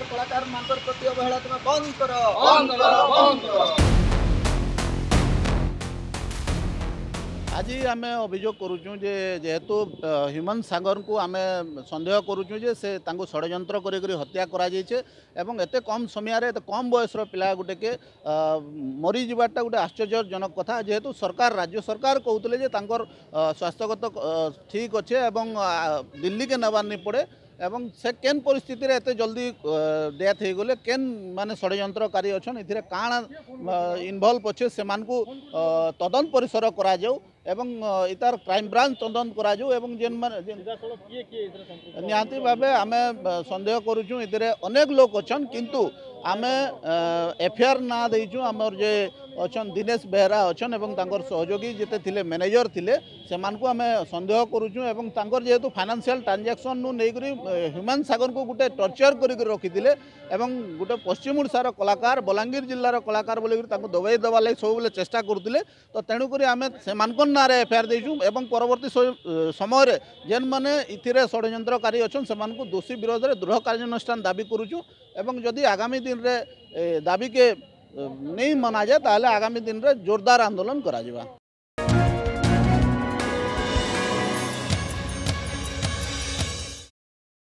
कलाकार मानकर प्रति अवहेला तुम बंद करो। आज आम अभियोग करुचु जेहेतु ह्यूमन सागर को आम सन्देह करुचु जे से षड्यंत्र कर हत्या कराइछे एवं एते कम समय एते कम बयसर पिला गोटे के मरी जावाटा गोटे आश्चर्यजनक कथा जेहेतु सरकार राज्य सरकार कहते जे स्वास्थ्यगत ठीक अच्छे एवं दिल्ली के नबार नहीं पड़े एवं से केन परिस्थिति रे एते जल्दी डेथ हो गले केन माने षड्यंत्रकारी अच्छन इथिरे काण इनवल्व अच्छे से तदंत परिसर करा जाऊ एवं इतार क्राइम ब्रांच तदंत करा जाऊ एवं जेन निहाती भावे आमे संदेह करूछु इथिरे अनेक लोग अच्छन किंतु आमे एफआईआर ना देइछु हमर जे अच्छन दिनेश बेहरा अच्छन एवं तांकर सहयोगी जेते थिले मैनेजर थिले सेमानकु आमे संदेह करूछु एवं तांकर जेहेतु फाइनेंशियल ट्रांजैक्शन नु नेकरी ह्यूमन सागर को गोटे टर्चर करिक रखिथिले एवं गोटे पश्चिम ओडिशार कलाकार बलांगीर जिल्लार कलाकार बोली तांको दबाई दबा लागि सब बेले चेष्टा करुथिले तो तेणु करी आमे सेमानकर नारे एफआईआर देइछु एवं परवर्ती समय रे जेन माने इथिरे षड्यंत्रकारी अच्छन सेमानकु दोषी विरोध रे दृढ़ कार्यानुष्ठान दाबी करूछु एवं जदि आगामी दिन रे दाबी के नहीं मना जाए ताहले आगामी दिन रे जोरदार आंदोलन करा जिबा।